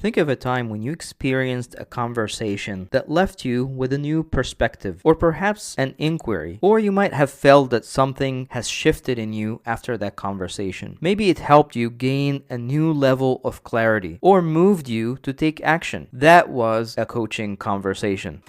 Think of a time when you experienced a conversation that left you with a new perspective, or perhaps an inquiry, or you might have felt that something has shifted in you after that conversation. Maybe it helped you gain a new level of clarity, or moved you to take action. That was a coaching conversation.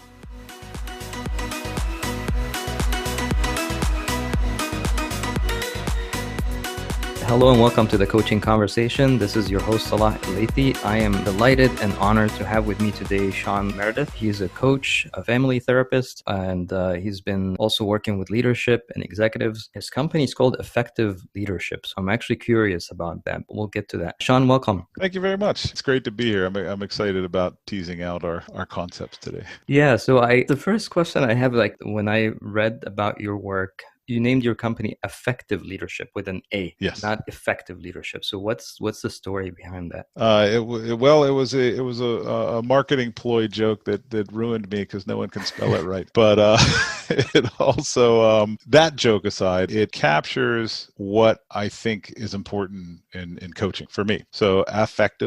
Hello and welcome to the Coaching Conversation. This is your host, Salah Elathi. I am delighted and honored to have with me today Shawn Meredith. He's a coach, a family therapist, and he's been also working with leadership and executives. His company is called Effective Leadership. So I'm actually curious about that, but we'll get to that. Shawn, welcome. Thank you very much. It's great to be here. I'm excited about teasing out our concepts today. Yeah, so the first question I have, when I read about your work, you named your company Effective Leadership with an A, yes, not Effective Leadership. So what's the story behind that? It was a marketing ploy joke that ruined me because no one can spell it right. But it also, that joke aside, it captures what I think is important in coaching for me. So affect.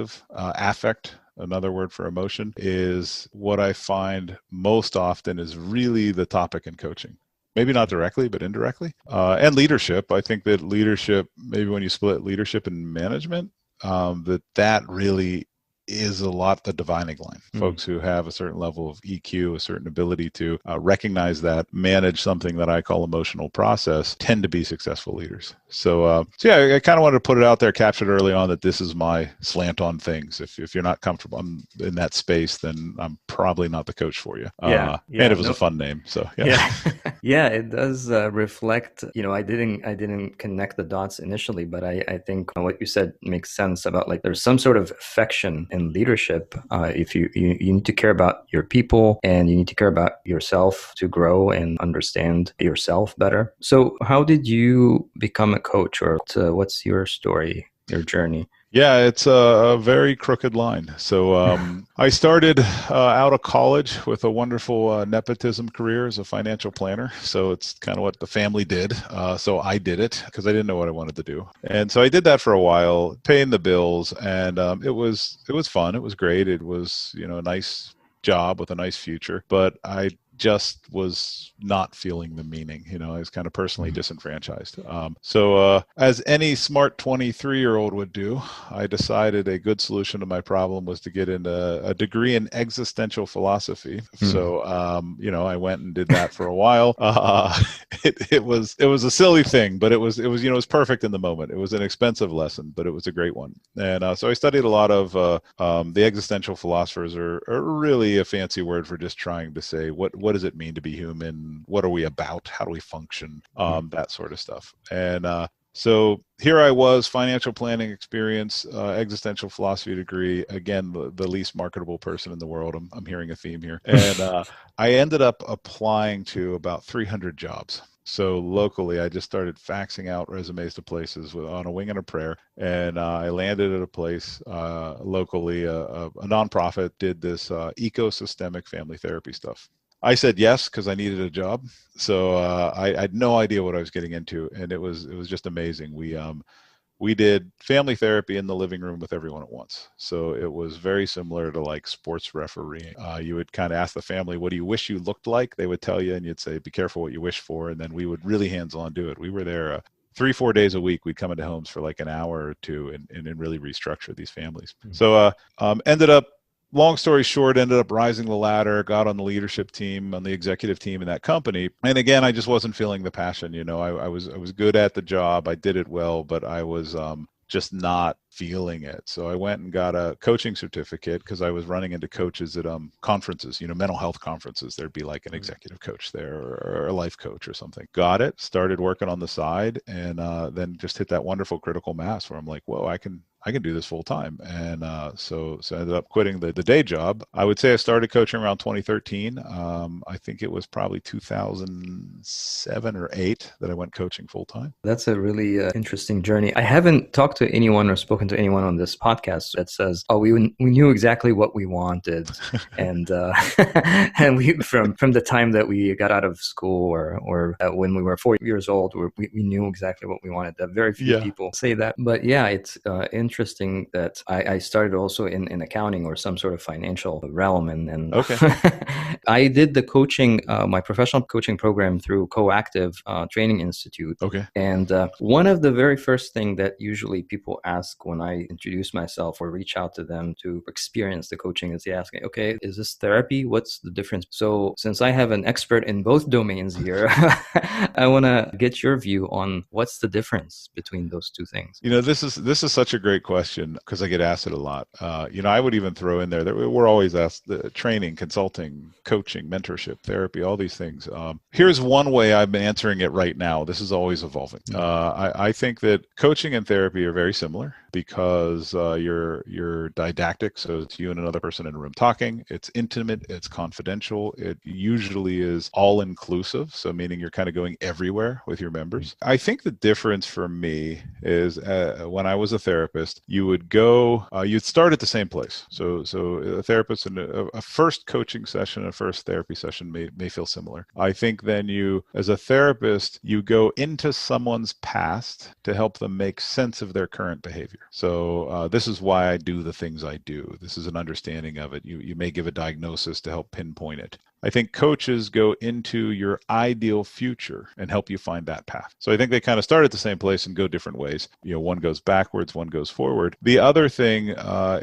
Another word for emotion is what I find most often is really the topic in coaching. Maybe not directly, but indirectly. And leadership. I think that leadership, maybe when you split leadership and management, that really is a lot the dividing line. Folks who have a certain level of EQ, a certain ability to recognize that, manage something that I call emotional process, tend to be successful leaders. So yeah, I kind of wanted to put it out there, captured early on that this is my slant on things. If you're not comfortable in that space, then I'm probably not the coach for you. And it was a fun name. So yeah. Yeah, it does reflect, I didn't connect the dots initially, but I think what you said makes sense about there's some sort of affection in leadership. If you need to care about your people and you need to care about yourself to grow and understand yourself better. So how did you become a coach, or what's your story, your journey? Yeah, it's a very crooked line. So I started out of college with a wonderful nepotism career as a financial planner. So it's kind of what the family did. So I did it because I didn't know what I wanted to do. And so I did that for a while, paying the bills. And it was fun. It was great. It was, a nice job with a nice future. But I just was not feeling the meaning. I was kind of personally disenfranchised. So as any smart 23-year-old would do, I decided a good solution to my problem was to get into a degree in existential philosophy. So, I went and did that for a while. It was a silly thing, but it was perfect in the moment. It was an expensive lesson, but it was a great one. And so I studied a lot of the existential philosophers are really a fancy word for just trying to say what does it mean to be human? What are we about? How do we function? That sort of stuff. And so here I was, financial planning experience, existential philosophy degree. Again, the least marketable person in the world. I'm hearing a theme here. And I ended up applying to about 300 jobs. So locally, I just started faxing out resumes to places on a wing and a prayer. And I landed at a place locally, a nonprofit did this ecosystemic family therapy stuff. I said yes because I needed a job. So I had no idea what I was getting into, and it was just amazing. We did family therapy in the living room with everyone at once. So it was very similar to sports refereeing. You would kind of ask the family, what do you wish you looked like? They would tell you, and you'd say, be careful what you wish for. And then we would really hands-on do it. We were there 3-4 days a week. We'd come into homes for an hour or two and really restructure these families. So ended up, long story short, ended up rising the ladder, got on the leadership team, on the executive team in that company. And again, I just wasn't feeling the passion. I was good at the job. I did it well, but I was just not feeling it. So I went and got a coaching certificate because I was running into coaches at conferences, mental health conferences. There'd be an executive coach there or a life coach or something. Got it, started working on the side, and then just hit that wonderful critical mass where I'm like, whoa, I can do this full time. And so I ended up quitting the day job. I would say I started coaching around 2013. I think it was probably 2007 or 8 that I went coaching full time. That's a really interesting journey. I haven't talked to anyone or spoken to anyone on this podcast that says, "Oh, we knew exactly what we wanted," and and we from the time that we got out of school or when we were 4 years old, we knew exactly what we wanted. Very few people say that, but yeah, it's interesting interesting that I started also in accounting or some sort of financial realm. And Okay. I did the coaching, my professional coaching program through Coactive Training Institute. Okay. And one of the very first thing that usually people ask when I introduce myself or reach out to them to experience the coaching is they ask me, okay, is this therapy? What's the difference? So since I have an expert in both domains here, I want to get your view on what's the difference between those two things. This is such a great question because I get asked it a lot. I would even throw in there that we're always asked the training, consulting, coaching, mentorship, therapy, all these things. Here's one way I'm answering it right now. This is always evolving. I think that coaching and therapy are very similar because you're didactic, so it's you and another person in a room talking. It's intimate, it's confidential. It usually is all inclusive, so meaning you're kind of going everywhere with your members. I think the difference for me is when I was a therapist, you'd start at the same place. So a therapist and a first coaching session, a first therapy session may feel similar. I think then as a therapist, you go into someone's past to help them make sense of their current behavior. So this is why I do the things I do. This is an understanding of it. You may give a diagnosis to help pinpoint it. I think coaches go into your ideal future and help you find that path. So I think they kind of start at the same place and go different ways. One goes backwards, one goes forward. The other thing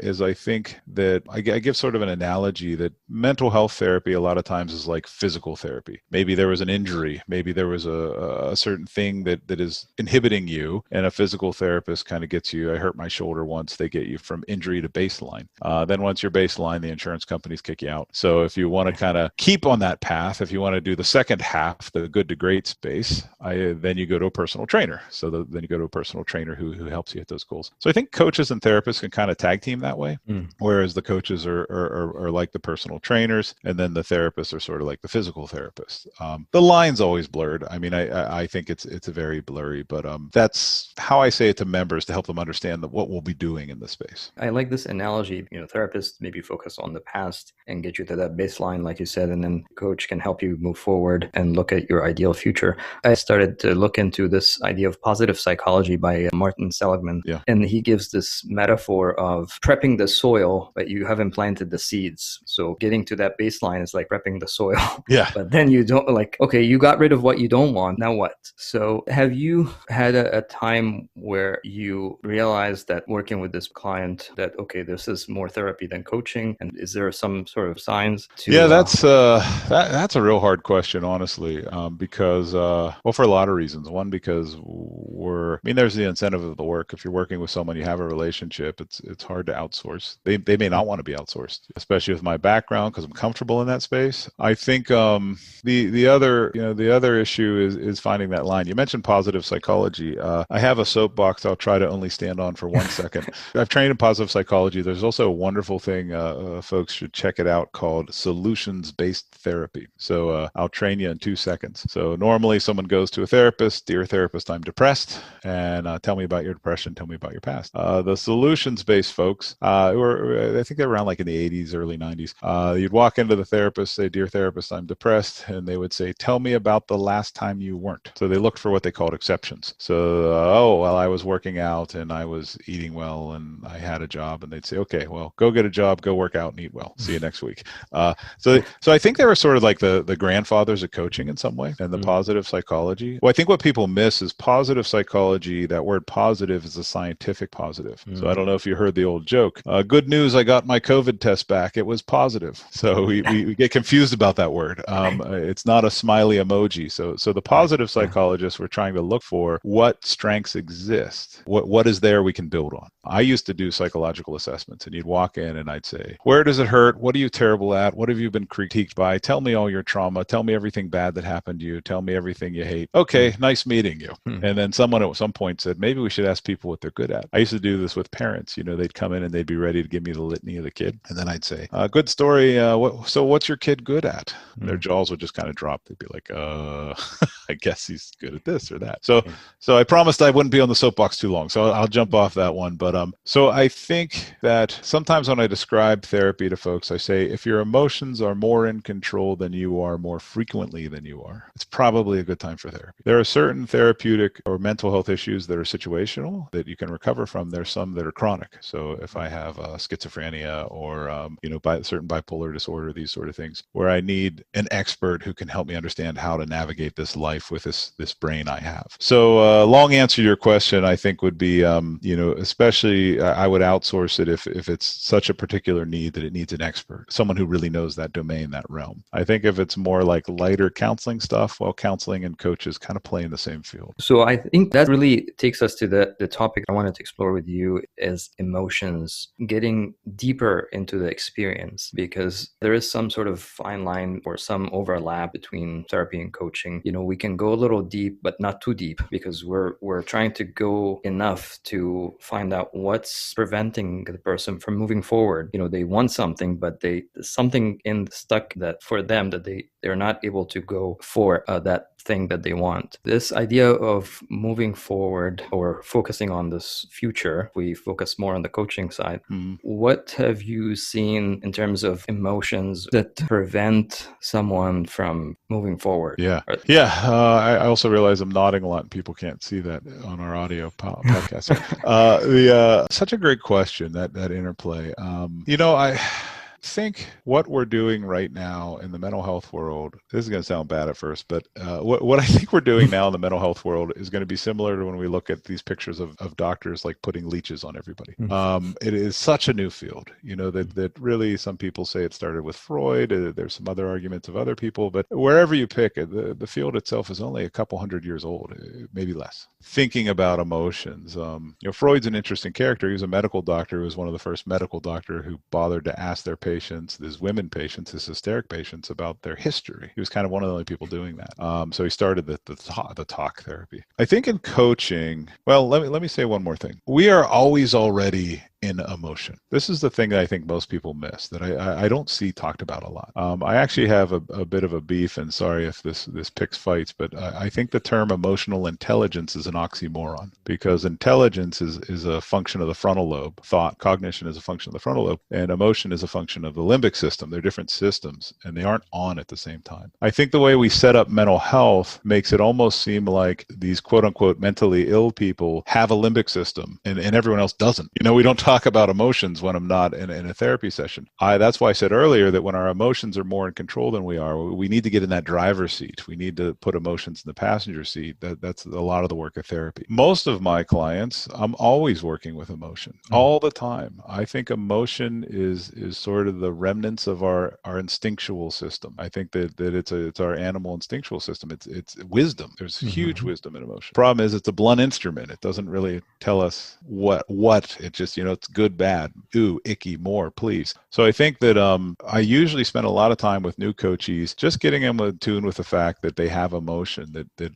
is I think that I give sort of an analogy that mental health therapy a lot of times is like physical therapy. Maybe there was an injury. Maybe there was a certain thing that is inhibiting you, and a physical therapist kind of gets you. I hurt my shoulder once. They get you from injury to baseline. Then once you're baseline, the insurance companies kick you out. So if you want to kind of keep on that path, if you want to do the second half, the good to great space, then you go to a personal trainer. So then you go to a personal trainer who helps you hit those goals. So I think coaches and therapists can kind of tag team that way, whereas the coaches are like the personal trainers, and then the therapists are sort of like the physical therapists. The line's always blurred. I mean, I think it's very blurry, but that's how I say it to members to help them understand what we'll be doing in the space. I like this analogy. Therapists maybe focus on the past and get you to that baseline, like you said, and then coach can help you move forward and look at your ideal future. I started to look into this idea of positive psychology by Martin Seligman. Yeah. And he gives this metaphor of prepping the soil, but you haven't planted the seeds. So getting to that baseline is like prepping the soil. Yeah. But then you don't okay, you got rid of what you don't want. Now what? So have you had a time where you realized that working with this client that, okay, this is more therapy than coaching? And is there some sort of signs to... Yeah, that's a real hard question, honestly, because, for a lot of reasons. One, because there's the incentive of the work. If you're working with someone, you have a relationship, it's hard to outsource. They may not want to be outsourced, especially with my background, because I'm comfortable in that space. I think the other issue is finding that line. You mentioned positive psychology. I have a soapbox I'll try to only stand on for 1 second. I've trained in positive psychology. There's also a wonderful thing, folks should check it out, called solutions-based therapy. So I'll train you in 2 seconds. So normally someone goes to a therapist, dear therapist, I'm depressed, and tell me about your depression, tell me about your past. The solutions-based folks, I think they're around like in the 80s, early 90s. You'd walk into the therapist, say, dear therapist, I'm depressed, and they would say, tell me about the last time you weren't. So they looked for what they called exceptions. So, I was working out and I was eating well and I had a job, and they'd say, okay, well, go get a job, go work out and eat well. See you next week. So I think they were sort of like the grandfathers of coaching in some way, and the positive psychology. Well, I think what people miss is positive psychology. That word positive is a scientific positive. So I don't know if you heard the old joke. Good news, I got my COVID test back. It was positive. So we get confused about that word. It's not a smiley emoji. So the positive psychologists were trying to look for what strengths exist. What is there we can build on. I used to do psychological assessments, and you'd walk in and I'd say, where does it hurt? What are you terrible at? What have you been critiqued by? Tell me all your trauma. Tell me everything bad that happened to you. Tell me everything you hate. Okay, nice meeting you. And then someone at some point said, maybe we should ask people what they're good at. I used to do this with parents. They'd come in and they'd be ready to give me the litany of the kid. And then I'd say, good story. So what's your kid good at? And their jaws would just kind of drop. They'd be like, I guess he's good at this or that. So I promised I wouldn't be on the soapbox too long. So I'll jump off that one. But so I think that sometimes when I describe therapy to folks, I say, if your emotions are more in control than you are more frequently than you are, it's probably a good time for therapy. There are certain therapeutic or mental health issues that are situational that you can recover from. There's some that are chronic. So if I have schizophrenia or certain bipolar disorder, these sort of things, where I need an expert who can help me understand how to navigate this life with this brain I have. So long answer to your question, I think would be, especially I would outsource it if it's such a particular need that it needs an expert, someone who really knows that domain, that realm. I think if it's more like lighter counseling stuff, well, counseling and coaches kind of play in the same field. So I think that really takes us to the topic I wanted to explore with you is emotions, getting deeper into the experience, because there is some sort of fine line or some overlap between therapy and coaching. We can go a little deep, but not too deep, because we're trying to go enough to find out what's preventing the person from moving forward. They want something, but something stuck that for them that they're not able to go for that thing that they want. This idea of moving forward or focusing on this future, we focus more on the coaching side. What have you seen in terms of emotions that prevent someone from moving forward? I also realize I'm nodding a lot and people can't see that on our audio podcast. Such a great question, that interplay. I think what we're doing right now in the mental health world, this is going to sound bad at first, but what I think we're doing now in the mental health world is going to be similar to when we look at these pictures of doctors like putting leeches on everybody. It is such a new field, that really some people say it started with Freud. There's some other arguments of other people, but wherever you pick it, the field itself is only a couple hundred years old, maybe less. Thinking about emotions, Freud's an interesting character. He was a medical doctor. He was one of the first medical doctor who bothered to ask their patients, his women patients, his hysteric patients, about their history. He was kind of one of the only people doing that. So he started the talk therapy. I think in coaching, well, let me say one more thing. We are always already in emotion. This is the thing that I think most people miss, that I don't see talked about a lot. I actually have a bit of a beef, and sorry if this picks fights, but I think the term emotional intelligence is an oxymoron, because intelligence is a function of the frontal lobe. Thought, cognition is a function of the frontal lobe, and emotion is a function of the limbic system. They're different systems, and they aren't on at the same time. I think the way we set up mental health makes it almost seem like these quote unquote mentally ill people have a limbic system and everyone else doesn't. We don't talk about emotions when I'm not in a therapy session. That's why I said earlier that when our emotions are more in control than we are, we need to get in that driver's seat. We need to put emotions in the passenger seat. That's a lot of the work of therapy. Most of my clients, I'm always working with emotion all the time. I think emotion is sort of the remnants of our instinctual system. I think that it's our animal instinctual system. It's wisdom. There's huge wisdom in emotion. Problem is, it's a blunt instrument. It doesn't really tell us what it just, it's good, bad, ooh, icky, more, please. So I think that I usually spend a lot of time with new coachees just getting them in tune with the fact that they have emotion, that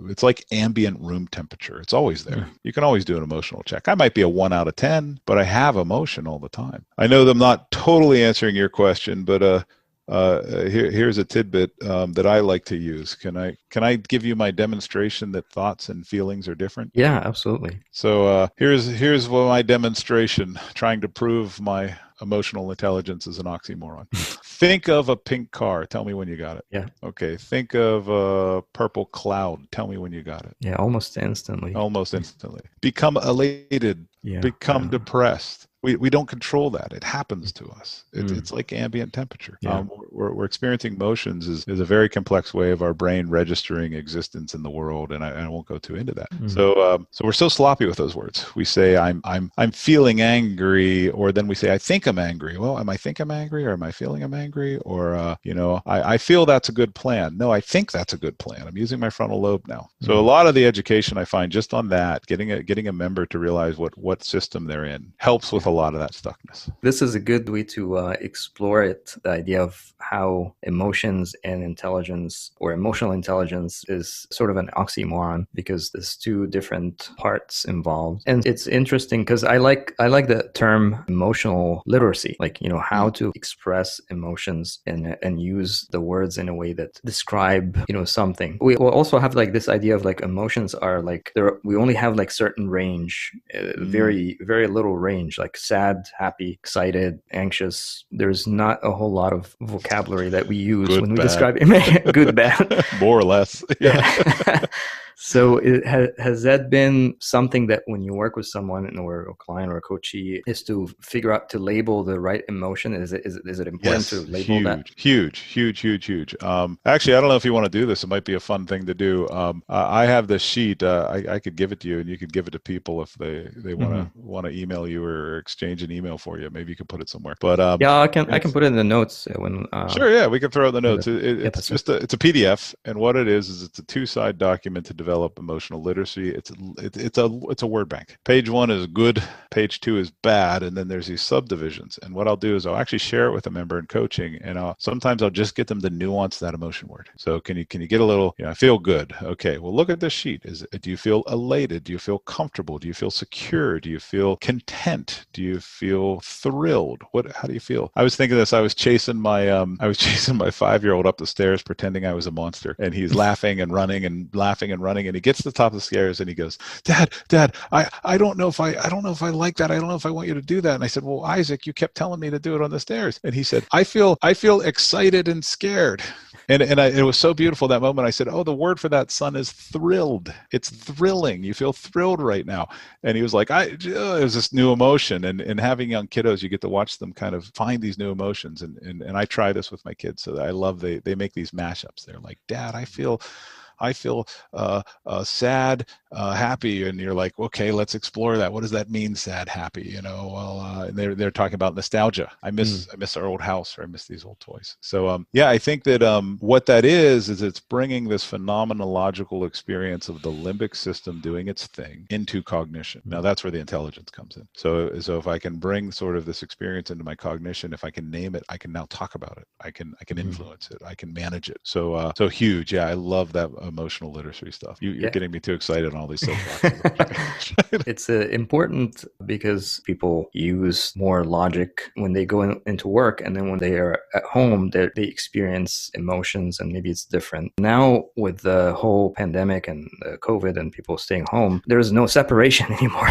it's like ambient room temperature. It's always there. You can always do an emotional check. I might be a 1 out of 10, but I have emotion all the time. I know that I'm not totally answering your question, but here's a tidbit that I like to use. Can I give you my demonstration that thoughts and feelings are different? Yeah, absolutely. So here's my demonstration, trying to prove my emotional intelligence is an oxymoron. Think of a pink car. Tell me when you got it. Yeah. Okay. Think of a purple cloud. Tell me when you got it. Yeah, almost instantly. Almost instantly. Become elated. Yeah. Become depressed. We don't control that. It happens to us. It's like ambient temperature. Yeah. We're experiencing emotions is a very complex way of our brain registering existence in the world, and I won't go too into that. So we're so sloppy with those words. We say I'm feeling angry, or then we say I think I'm angry. Well, am I think I'm angry, or am I feeling I'm angry, or I feel that's a good plan. No, I think that's a good plan. I'm using my frontal lobe now. So a lot of the education I find just on that, getting a member to realize what system they're in, helps with a lot of that stuckness. This is a good way to explore it, the idea of how emotions and intelligence, or emotional intelligence, is sort of an oxymoron, because there's two different parts involved. And it's interesting because I like the term emotional literacy, like, how to express emotions and use the words in a way that describe, something. We will also have like this idea of like emotions are like we only have like certain range, very, very little range, like sad, happy, excited, anxious. There's not a whole lot of vocabulary that we use Good, when we bad. describe good, bad. More or less. Yeah. So has that been something that when you work with someone or a client or a coachee is to figure out to label the right emotion? Is it important to Yes, label that? huge. Actually, I don't know if you want to do this. It might be a fun thing to do. I have this sheet. I could give it to you, and you could give it to people if they want to email you or exchange an email for you. Maybe you could put it somewhere. But Yeah, I can put it in the notes when. Sure, yeah, we can throw in the notes. Yeah, It's just it's a PDF, and what it is it's a 2-side document to develop emotional literacy. It's a word bank. Page 1 is good, page 2 is bad, and then there's these subdivisions. And what I'll do is I'll actually share it with a member in coaching, and sometimes I'll just get them to nuance that emotion word. So can you get a little? I feel good. Okay, well look at this sheet. Do you feel elated? Do you feel comfortable? Do you feel secure? Do you feel content? Do you feel thrilled? How do you feel? I was thinking this. I was chasing my 5-year-old up the stairs pretending I was a monster, and he's laughing and running and laughing and running, and he gets to the top of the stairs and he goes, Dad, I don't know if I like that. I don't know if I want you to do that. And I said, well, Isaac, you kept telling me to do it on the stairs. And he said, I feel excited and scared. And it was so beautiful that moment. I said, oh, the word for that, son, is thrilled. It's thrilling. You feel thrilled right now. And he was like, it was this new emotion. And having young kiddos, you get to watch them kind of find these new emotions. And I try this with my kids. So I love they make these mashups. They're like, Dad, I feel sad, happy, and you're like, okay, let's explore that. What does that mean, sad, happy? And they're talking about nostalgia. I miss our old house, or I miss these old toys. So yeah, I think that what that is it's bringing this phenomenological experience of the limbic system doing its thing into cognition. Now that's where the intelligence comes in. So if I can bring sort of this experience into my cognition, if I can name it, I can now talk about it. I can influence it. I can manage it. So huge. Yeah, I love that emotional literacy stuff. You're getting me too excited on all these soapboxes. It's important because people use more logic when they go into work, and then when they are at home, they experience emotions, and maybe it's different. Now with the whole pandemic and COVID and people staying home, there's no separation anymore.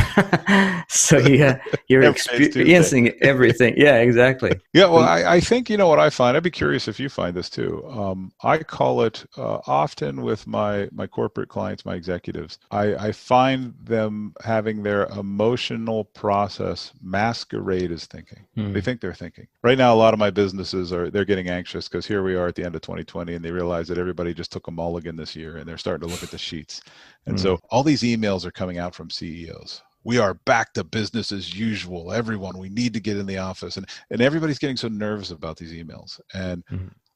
So you're experiencing everything. Yeah, exactly. Yeah, well, I think what I find. I'd be curious if you find this too. I call it often with my corporate clients, my executives, I find them having their emotional process masquerade as thinking. They think they're thinking. Right now, a lot of my businesses they're getting anxious because here we are at the end of 2020, and they realize that everybody just took a mulligan this year, and they're starting to look at the sheets. And so all these emails are coming out from CEOs. We are back to business as usual. Everyone, we need to get in the office. And everybody's getting so nervous about these emails. And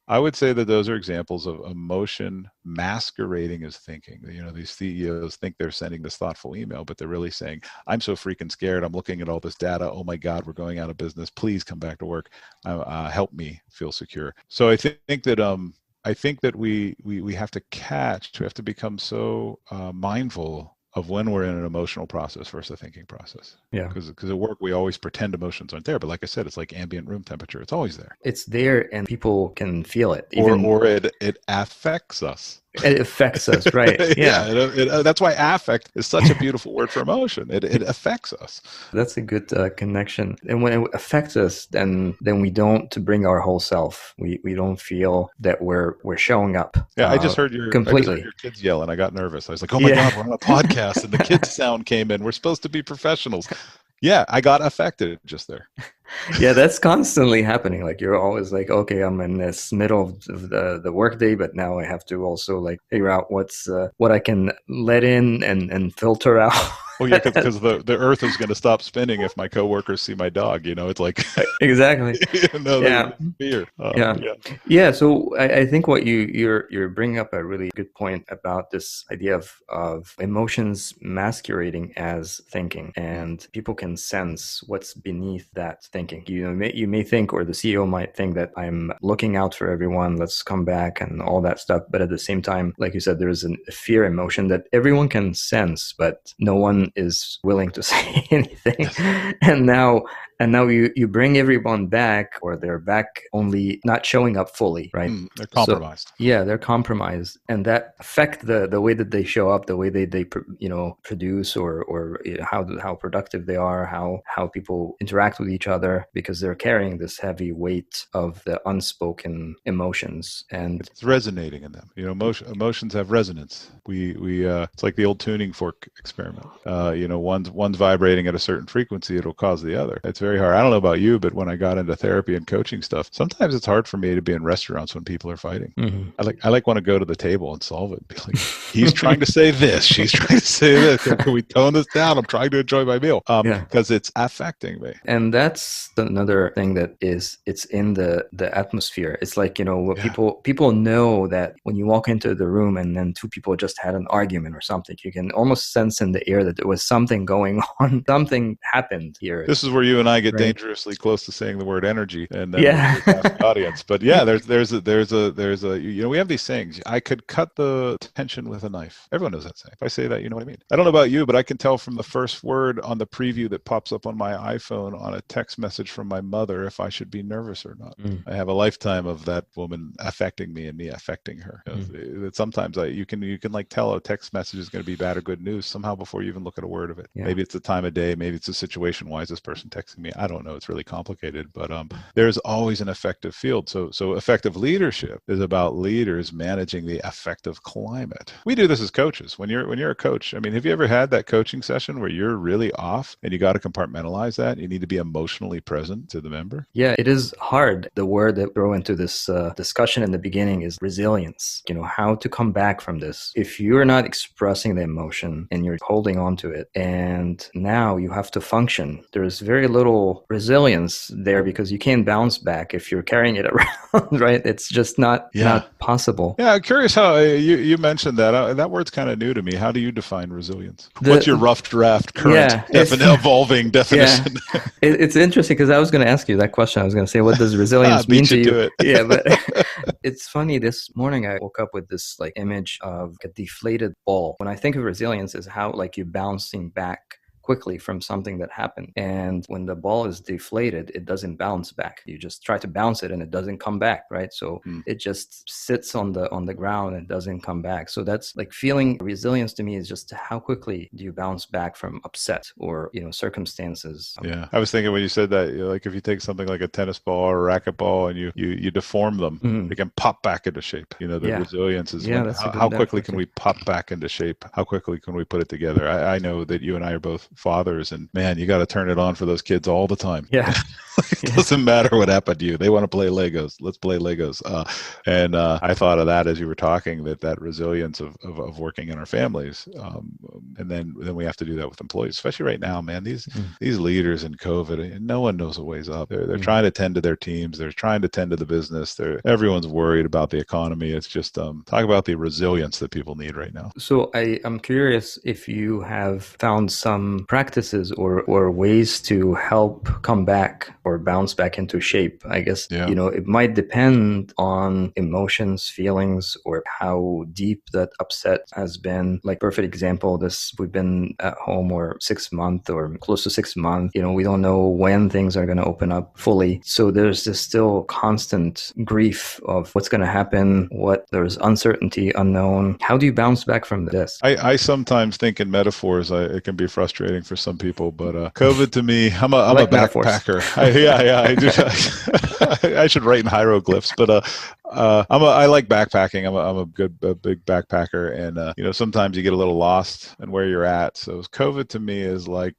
I would say that those are examples of emotion masquerading as thinking. These CEOs think they're sending this thoughtful email, but they're really saying, I'm so freaking scared. I'm looking at all this data. Oh my God, we're going out of business. Please come back to work. Help me feel secure. So I think that we have to become so mindful of when we're in an emotional process versus a thinking process. Yeah. Because at work, we always pretend emotions aren't there. But like I said, it's like ambient room temperature. It's always there. It's there, and people can feel it. Or it affects us. It affects us, right? Yeah. That's why affect is such a beautiful word for emotion. It affects us. That's a good connection. And when it affects us, then we don't bring our whole self. We don't feel that we're showing up. Yeah, I just heard your kids yell, and I got nervous. I was like, oh my God, we're on a podcast, and the kids' sound came in. We're supposed to be professionals. Yeah, I got affected just there. Yeah, that's constantly happening. Like you're always like, okay, I'm in this middle of the workday, but now I have to also like figure out what I can let in and filter out. Oh yeah, because the earth is going to stop spinning if my coworkers see my dog. It's like exactly. Fear. Yeah. So I think what you're bringing up a really good point about this idea of emotions masquerading as thinking, and people can sense what's beneath that thinking. You may think, or the CEO might think, that I'm looking out for everyone. Let's come back and all that stuff. But at the same time, like you said, there's a fear emotion that everyone can sense, but no one is willing to say anything. And now And now you bring everyone back, or they're back only not showing up fully, right? They're So compromised. yeah, they're compromised, and that affect the way that they show up, the way they produce, or how productive they are, how people interact with each other, because they're carrying this heavy weight of the unspoken emotions. And It's resonating in them. Emotions have resonance. We it's like the old tuning fork experiment. One's vibrating at a certain frequency, it'll cause the other. It's very hard. I don't know about you, but when I got into therapy and coaching stuff, sometimes it's hard for me to be in restaurants when people are fighting. mm-hmm. I want to go to the table and solve it. Be like, he's trying to say this, she's trying to say this. Can we tone this down? I'm trying to enjoy my meal. Because it's affecting me. And that's another thing that it's in the atmosphere. It's like, people know that when you walk into the room and then two people just had an argument or something, you can almost sense in the air that there was something going on. Something happened here. This is where you and I get dangerously close to saying the word energy, and then the audience. But yeah, there's a we have these sayings. I could cut the tension with a knife. Everyone knows that saying. If I say that, you know what I mean. I don't know about you, but I can tell from the first word on the preview that pops up on my iPhone on a text message from my mother if I should be nervous or not. I have a lifetime of that woman affecting me and me affecting her. That sometimes you can like tell a text message is going to be bad or good news somehow before you even look at a word of it. Maybe it's the time of day, maybe it's a situation. Why is this person texting me? I don't know. It's really complicated, but there's always an affective field. So effective leadership is about leaders managing the affective climate. We do this as coaches. When you're a coach, I mean, have you ever had that coaching session where you're really off and you got to compartmentalize that? You need to be emotionally present to the member. Yeah, it is hard. The word that throw into this discussion in the beginning is resilience. How to come back from this. If you're not expressing the emotion and you're holding on to it, and now you have to function, there's very little resilience there, because you can't bounce back if you're carrying it around, right? It's just not possible. Yeah, I'm curious how you mentioned that. That word's kind of new to me. How do you define resilience? What's your rough draft current evolving definition? Yeah. It's interesting, because I was going to ask you that question. I was going to say, what does resilience mean to you? Yeah, but it's funny. This morning I woke up with this image of a deflated ball. When I think of resilience, is how you bouncing back quickly from something that happened. And when the ball is deflated, it doesn't bounce back. You just try to bounce it and it doesn't come back, right? So it just sits on the ground and doesn't come back. So that's feeling resilience to me is just how quickly do you bounce back from upset or, circumstances. Yeah. I was thinking when you said that, if you take something like a tennis ball or a racquetball and you deform them, they can pop back into shape. The resilience is how quickly can we pop back into shape? How quickly can we put it together? I know that you and I are both fathers, and man, you got to turn it on for those kids all the time. Yeah. It doesn't matter what happened to you. They want to play Legos. Let's play Legos. And I thought of that as you were talking, that resilience of working in our families. And then we have to do that with employees, especially right now, man. These leaders in COVID, no one knows a ways up. They're trying to tend to their teams. They're trying to tend to the business. Everyone's worried about the economy. It's just talk about the resilience that people need right now. So I'm curious if you have found some practices or ways to help come back or bounce back into shape. I guess, it might depend on emotions, feelings, or how deep that upset has been. Perfect example, we've been at home or 6 months or close to 6 months. We don't know when things are going to open up fully. So there's this still constant grief of what's going to happen, there's uncertainty, unknown. How do you bounce back from this? I sometimes think in metaphors. It can be frustrating for some people, but COVID to me, I'm a backpacker. I should write in hieroglyphs, but I like backpacking. I'm a big backpacker, and sometimes you get a little lost in where you're at. So COVID to me is I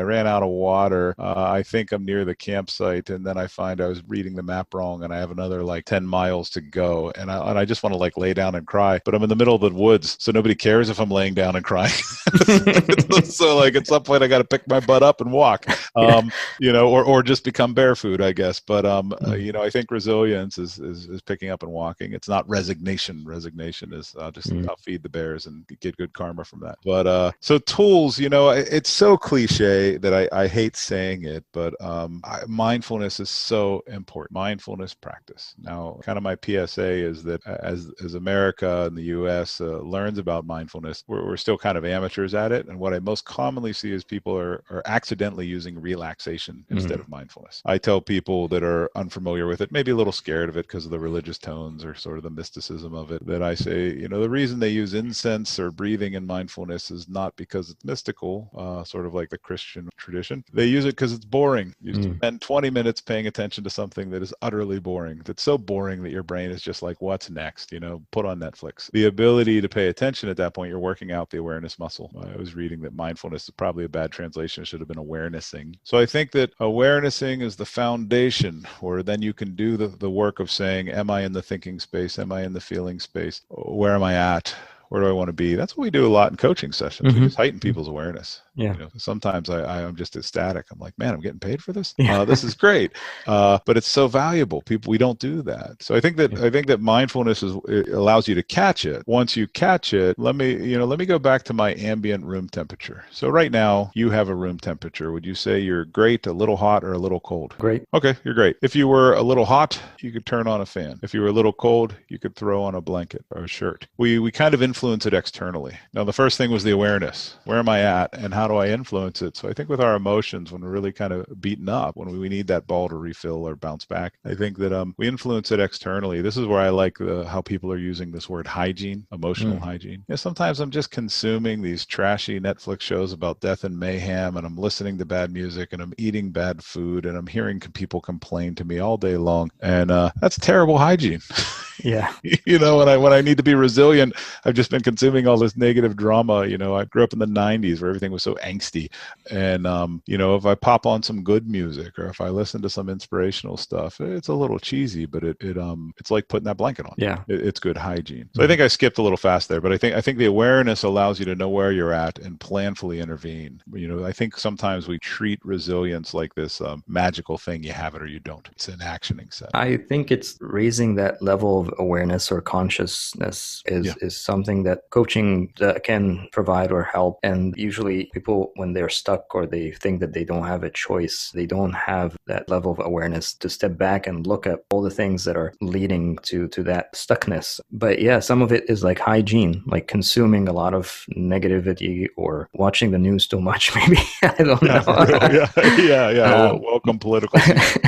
ran out of water. I think I'm near the campsite, and then I find I was reading the map wrong, and I have another 10 miles to go, and I just want to lay down and cry, but I'm in the middle of the woods, so nobody cares if I'm laying down and crying. So at some point I got to pick my butt up and walk, or just become barefoot, I guess. But I think resilience is picking up and walking. It's not resignation. Resignation is Mm. I'll feed the bears and get good karma from that. But so tools, it's so cliche that I hate saying it, but mindfulness is so important. Mindfulness practice. Now, kind of my PSA is that as America and the U.S. Learns about mindfulness, we're still kind of amateurs at it. And what I most commonly see is people are accidentally using relaxation instead of mindfulness. I tell people that are unfamiliar with it, maybe a little scared of it because of the religious tones or sort of the mysticism of it, that I say, the reason they use incense or breathing in mindfulness is not because it's mystical, sort of like the Christian tradition. They use it because it's boring. You spend 20 minutes paying attention to something that is utterly boring, that's so boring that your brain is just like, what's next? Put on Netflix. The ability to pay attention at that point, you're working out the awareness muscle. I was reading that mindfulness is probably a bad translation. It should have been awarenessing. So I think that awarenessing is the foundation, where then you can do the work of saying, am I in the thinking space? Am I in the feeling space? Where am I at? Where do I want to be? That's what we do a lot in coaching sessions. We just heighten people's awareness. Yeah. Sometimes I'm just ecstatic. I'm like, man, I'm getting paid for this. Yeah. This is great. But it's so valuable. We don't do that. So I think that mindfulness it allows you to catch it. Once you catch it, let me go back to my ambient room temperature. So right now you have a room temperature. Would you say you're great, a little hot, or a little cold? Great. Okay, you're great. If you were a little hot, you could turn on a fan. If you were a little cold, you could throw on a blanket or a shirt. We kind of influence it externally. Now, the first thing was the awareness. Where am I at, and how do I influence it? So I think with our emotions, when we're really kind of beaten up, when we need that ball to refill or bounce back, I think that we influence it externally. This is where I like how people are using this word hygiene, emotional hygiene. Sometimes I'm just consuming these trashy Netflix shows about death and mayhem, and I'm listening to bad music, and I'm eating bad food, and I'm hearing people complain to me all day long, and that's terrible hygiene. Yeah. When I need to be resilient, I've just been consuming all this negative drama. I grew up in the 90s where everything was so angsty. And, if I pop on some good music, or if I listen to some inspirational stuff, it's a little cheesy, but it's like putting that blanket on. Yeah. It's good hygiene. So I think I skipped a little fast there, but I think the awareness allows you to know where you're at and planfully intervene. I think sometimes we treat resilience like this magical thing. You have it or you don't. It's an actioning set. I think it's raising that level of awareness or consciousness is something that coaching can provide or help. And usually people, when they're stuck or they think that they don't have a choice, they don't have that level of awareness to step back and look at all the things that are leading to that stuckness. But yeah, some of it is like hygiene, like consuming a lot of negativity or watching the news too much, maybe. I don't know. Yeah. Welcome political season.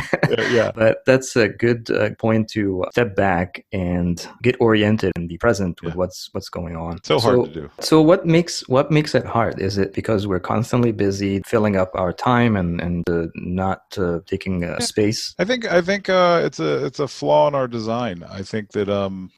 Yeah. But that's a good point to step back and get oriented and be present with what's going on. So hard to do. So what makes it hard? Is it because we're constantly busy filling up our time and not taking space? I think it's a flaw in our design. I think that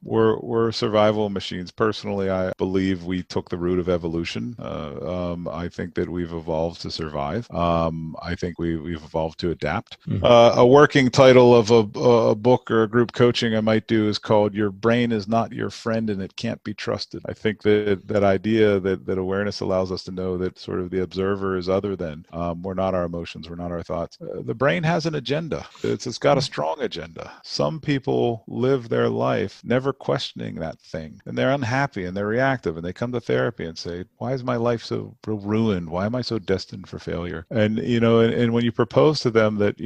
we're survival machines. Personally, I believe we took the route of evolution. I think that we've evolved to survive. I think we've evolved to adapt. A working title of a book or a group coaching I might do is called "Your Brain is Not Your Friend and It Can't Be Trusted." I think that idea that awareness allows us to know that sort of the observer is other than. We're not our emotions. We're not our thoughts. The brain has an agenda. It's got a strong agenda. Some people live their life never questioning that thing, and they're unhappy and they're reactive, and they come to therapy and say, "Why is my life so ruined? Why am I so destined for failure?" And and when you propose to them that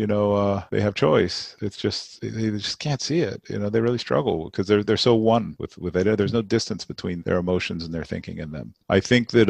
they have choice, it's just they just can't see it. They really struggle because they're so one with it. There's no distance between their emotions and their thinking in them. I think that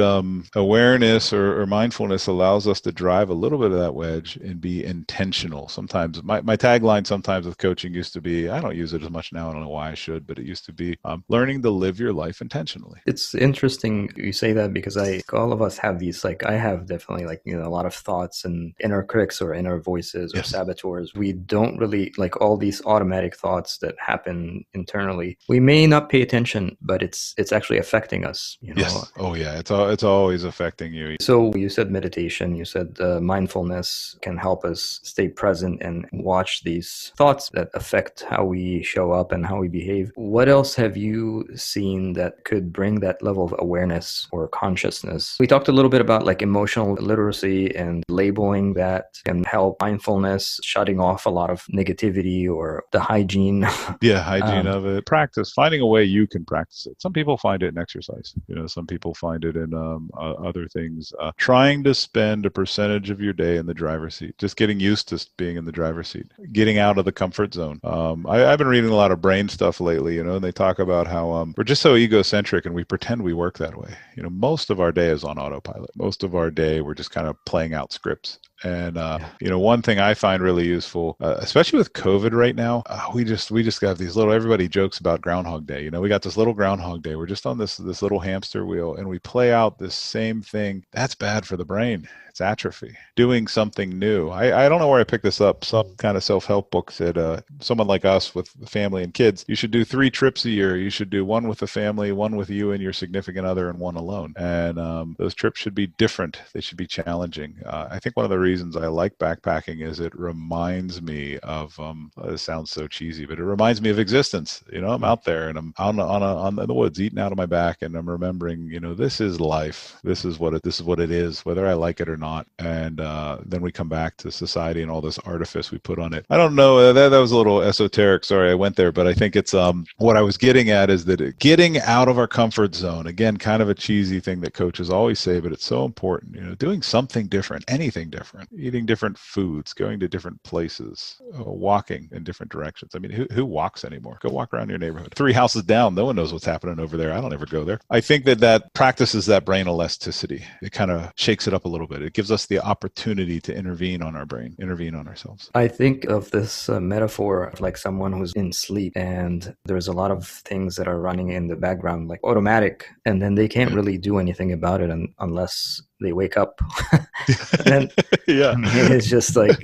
awareness or mindfulness allows us to drive a little bit of that wedge and be intentional. Sometimes my tagline sometimes with coaching used to be, I don't use it as much now, I don't know why I should, but it used to be learning to live your life intentionally. It's interesting you say that because all of us have these, like I have definitely a lot of thoughts and inner critics or inner voices or saboteurs. We don't really like all these automatic thoughts that happen internally. We may not pay attention, but it's actually affecting us. Yes. Oh yeah. It's always affecting you. So you said meditation, you said mindfulness can help us stay present and watch these thoughts that affect how we show up and how we behave. What else have you seen that could bring that level of awareness or consciousness? We talked a little bit about like emotional literacy and labeling that can help mindfulness, shutting off a lot of negativity or the hygiene. Yeah, hygiene. hygiene of it, practice, finding a way you can practice it. Some people find it in exercise. Some people find it in other things. Trying to spend a percentage of your day in the driver's seat, just getting used to being in the driver's seat, getting out of the comfort zone. I've been reading a lot of brain stuff lately, and they talk about how we're just so egocentric and we pretend we work that way. Most of our day is on autopilot. Most of our day, we're just kind of playing out scripts. And one thing I find really useful, especially with COVID right now, we just got these little. Everybody jokes about Groundhog Day. We got this little Groundhog Day. We're just on this little hamster wheel, and we play out this same thing. That's bad for the brain. It's atrophy. Doing something new. I don't know where I picked this up. Some kind of self-help book said someone like us with family and kids, you should do 3 trips a year. You should do 1 with the family, 1 with you and your significant other, and 1 alone. And those trips should be different. They should be challenging. I think one of the reasons I like backpacking is it reminds me of, this sounds so cheesy, but it reminds me of existence. I'm out there and I'm on the woods eating out of my back, and I'm remembering, this is life. This is what it is, whether I like it or not. And then we come back to society and all this artifice we put on it. I don't know, that was a little esoteric. Sorry, I went there, but I think it's what I was getting at is that getting out of our comfort zone, again, kind of a cheesy thing that coaches always say, but it's so important. Doing something different, anything different, eating different foods, going to different places, walking in different directions. I mean, who walks anymore? Go walk around your neighborhood. 3 houses down, no one knows what's happening over there. I don't ever go there. I think that practices that brain elasticity. It kind of shakes it up a little bit. It gives us the opportunity to intervene on our brain, intervene on ourselves. I think of this metaphor of like someone who's in sleep, and there's a lot of things that are running in the background, like automatic, and then they can't really do anything about it unless they wake up. Then yeah, it's just like,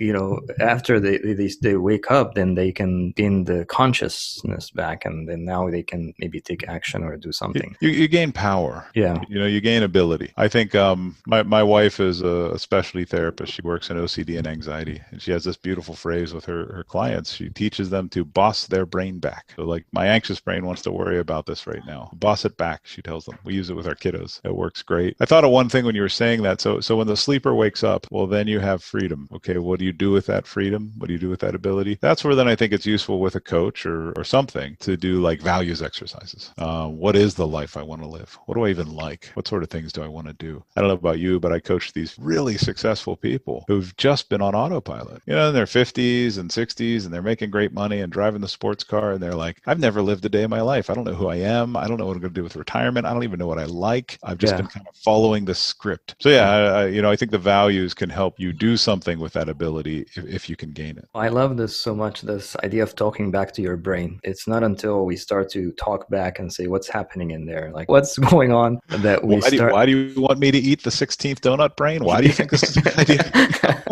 after they wake up, then they can gain the consciousness back, and then now they can maybe take action or do something. You gain power. Yeah. You gain ability. I think my wife is a specialty therapist. She works in OCD and anxiety, and she has this beautiful phrase with her clients. She teaches them to boss their brain back. So like, my anxious brain wants to worry about this right now. Boss it back, she tells them. We use it with our kiddos. It works great. I thought of one thing when you were saying that. So when the sleeper wakes up, well, then you have freedom. Okay, what do you do with that freedom? What do you do with that ability? That's where then I think it's useful with a coach or something to do like values exercises. What is the life I want to live? What do I even like? What sort of things do I want to do? I don't know about you, but I coach these really successful people who've just been on autopilot, in their 50s and 60s, and they're making great money and driving the sports car. And they're like, I've never lived a day in my life. I don't know who I am. I don't know what I'm going to do with retirement. I don't even know what I like. I've just been kind of following the script. So I think the values can help you do something with that ability if you can gain it. I love this so much, this idea of talking back to your brain. It's not until we start to talk back and say, what's happening in there? Like, what's going on, that we start... Why do you want me to eat the 16th donut, brain? Why do you think this is a good idea?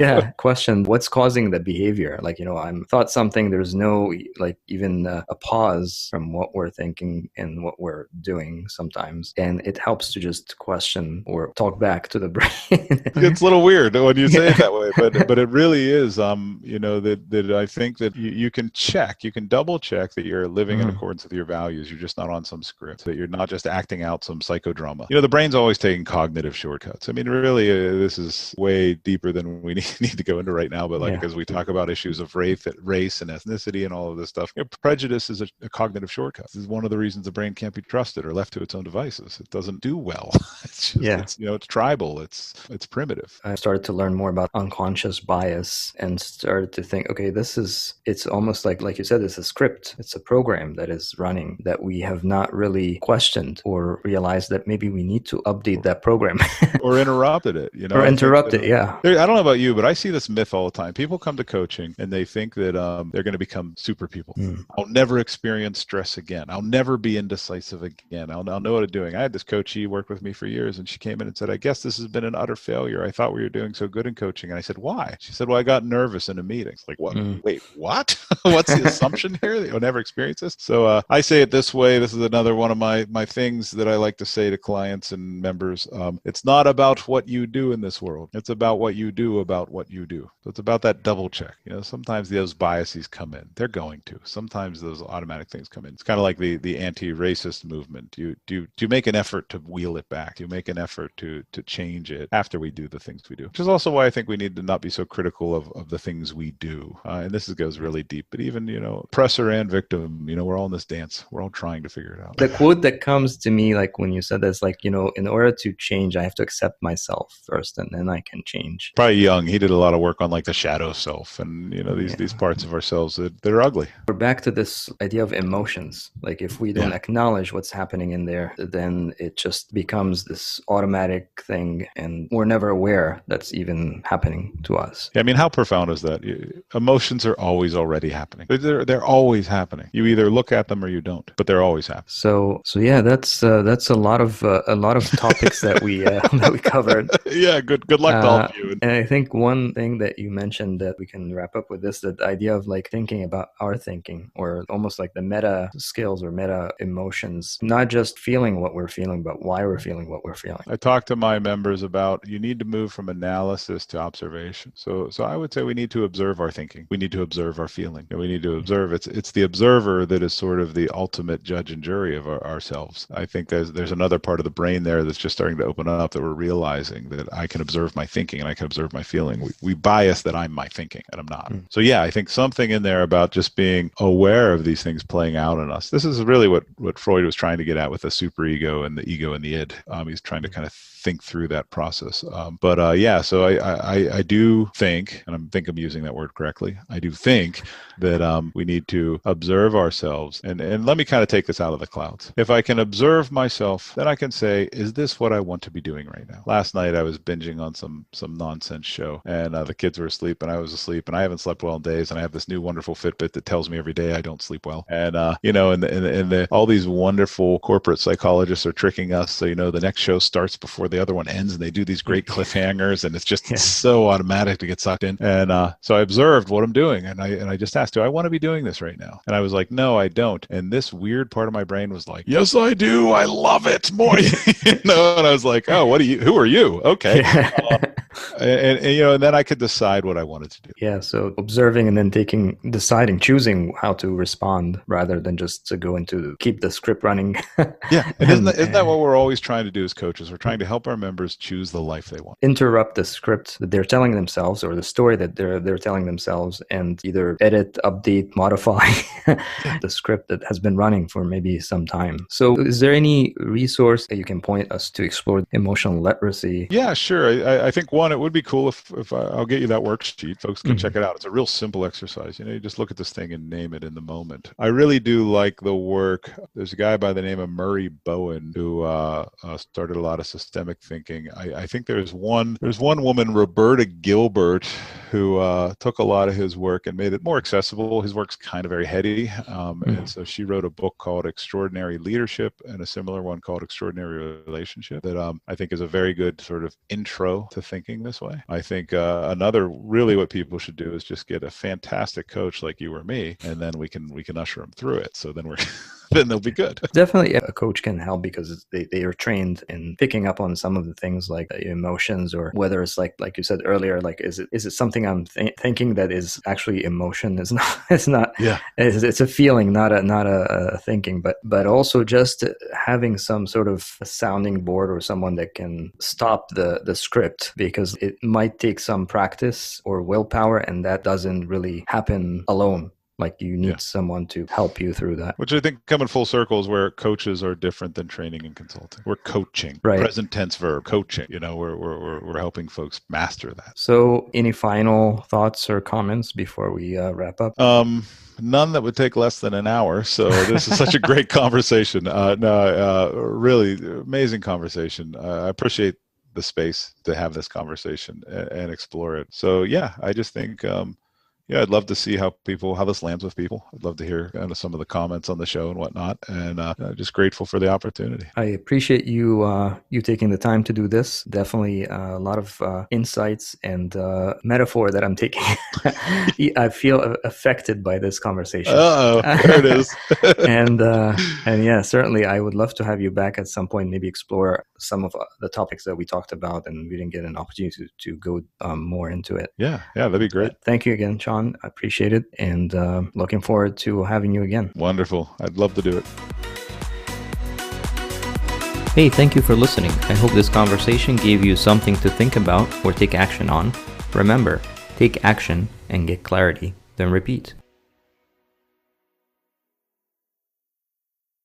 Yeah, question, what's causing the behavior? Like, I'm thought something, there's no, like, even a pause from what we're thinking and what we're doing sometimes. And it helps to just question or talk back to the brain. It's a little weird when you say it that way, but it really is, that I think that you can double check that you're living in accordance with your values. You're just not on some script, that you're not just acting out some psychodrama. The brain's always taking cognitive shortcuts. I mean, really, this is way deeper than we need to go into right now, but as we talk about issues of race and ethnicity and all of this stuff, prejudice is a cognitive shortcut. This is one of the reasons the brain can't be trusted or left to its own devices. It doesn't do well. It's just, it's tribal. It's primitive. I started to learn more about unconscious bias and started to think, okay, it's almost like you said, it's a script. It's a program that is running that we have not really questioned or realized that maybe we need to update that program. Or interrupted it, Or interrupt it, yeah. I don't know about you, but I see this myth all the time. People come to coaching and they think that they're going to become super people. I'll never experience stress again. I'll never be indecisive again. I'll know what I'm doing. I had this coach, she worked with me for years, and she came in and said, I guess this has been an utter failure. I thought we were doing so good in coaching. And I said, why? She said, well, I got nervous in a meeting. It's like, what? Wait, what? What's the assumption here that you'll never experience this? So I say it this way. This is another one of my things that I like to say to clients and members. It's not about what you do in this world. It's about what you do about about what you do. So it's about that double check. Sometimes those biases come in. They're going to. Sometimes those automatic things come in. It's kind of like the anti-racist movement. Do you make an effort to wheel it back? Do you make an effort to change it after we do the things we do? Which is also why I think we need to not be so critical of the things we do. And this goes really deep. But even, oppressor and victim, we're all in this dance. We're all trying to figure it out. The quote that comes to me, like when you said this, like, in order to change, I have to accept myself first, and then I can change. Probably Jung, he did a lot of work on like the shadow self and, these parts of ourselves that they're ugly. We're back to this idea of emotions. Like if we don't acknowledge what's happening in there, then it just becomes this automatic thing, and we're never aware that's even happening to us. Yeah, I mean, how profound is that? Emotions are always already happening. They're always happening. You either look at them or you don't, but they're always happening. So yeah, that's a lot of topics that we covered. Yeah, good luck to all of you. And I think one thing that you mentioned that we can wrap up with this, the idea of like thinking about our thinking, or almost like the meta skills or meta emotions, not just feeling what we're feeling, but why we're feeling what we're feeling. I talk to my members about you need to move from analysis to observation. So I would say we need to observe our thinking. We need to observe our feeling. And we need to observe. It's the observer that is sort of the ultimate judge and jury of ourselves. I think there's another part of the brain there that's just starting to open up, that we're realizing that I can observe my thinking and I can observe my feeling. We bias that I'm my thinking and I'm not. So yeah, I think something in there about just being aware of these things playing out in us. This is really what Freud was trying to get at with the superego and the ego and the id. He's trying to kind of think through that process. So I do think, and I think I'm using that word correctly, I do think that we need to observe ourselves. And let me kind of take this out of the clouds. If I can observe myself, then I can say, is this what I want to be doing right now? Last night I was binging on some nonsense show, and the kids were asleep and I was asleep, and I haven't slept well in days, and I have this new wonderful Fitbit that tells me every day I don't sleep well. And all these wonderful corporate psychologists are tricking us. So the next show starts before the other one ends, and they do these great cliffhangers, and it's just so automatic to get sucked in. And so I observed what I'm doing, and I just asked, do I want to be doing this right now? And I was like, no, I don't. And this weird part of my brain was like, yes, I do. I love it more. And I was like, oh, who are you? Okay. And then I could decide what I wanted to do. Yeah. So observing and then deciding, choosing how to respond rather than just to go into keep the script running. Yeah. And isn't that what we're always trying to do as coaches? We're trying to help our members choose the life they want. Interrupt the script that they're telling themselves, or the story that they're telling themselves, and either edit, update, modify the script that has been running for maybe some time. So is there any resource that you can point us to explore emotional literacy? Yeah, sure. I think one, it would be cool if I'll get you that worksheet. Folks can check it out. It's a real simple exercise. You just look at this thing and name it in the moment. I really do like the work. There's a guy by the name of Murray Bowen who started a lot of systemic thinking. I think there's one woman, Roberta Gilbert, who took a lot of his work and made it more accessible. His work's kind of very heady. And so she wrote a book called Extraordinary Leadership, and a similar one called Extraordinary Relationship that I think is a very good sort of intro to thinking this way. I think another really what people should do is just get a fantastic coach like you or me, and then we can usher them through it. So then then they'll be good. Definitely a coach can help because they are trained in picking up on some of the things like emotions, or whether it's like you said earlier, like is it something I'm thinking that is actually emotion? It's not. Yeah. It's a feeling, not a thinking, but also just having some sort of a sounding board or someone that can stop the script, because it might take some practice or willpower, and that doesn't really happen alone. Like you need someone to help you through that. Which I think coming full circle is where coaches are different than training and consulting. We're coaching, right? Present tense verb, coaching. We're helping folks master that. So any final thoughts or comments before we wrap up? None that would take less than an hour. So this is such a great conversation. Really amazing conversation. I appreciate the space to have this conversation and explore it. So yeah, I just think, I'd love to see how this lands with people. I'd love to hear kind of some of the comments on the show and whatnot, and just grateful for the opportunity. I appreciate you taking the time to do this. Definitely a lot of insights and metaphor that I'm taking. I feel affected by this conversation. There it is. and yeah, certainly I would love to have you back at some point, maybe explore some of the topics that we talked about and we didn't get an opportunity to go more into it. Yeah, that'd be great. Thank you again, Shawn. I appreciate it, and looking forward to having you again. Wonderful. I'd love to do it. Hey, thank you for listening. I hope this conversation gave you something to think about or take action on. Remember, take action and get clarity, then repeat.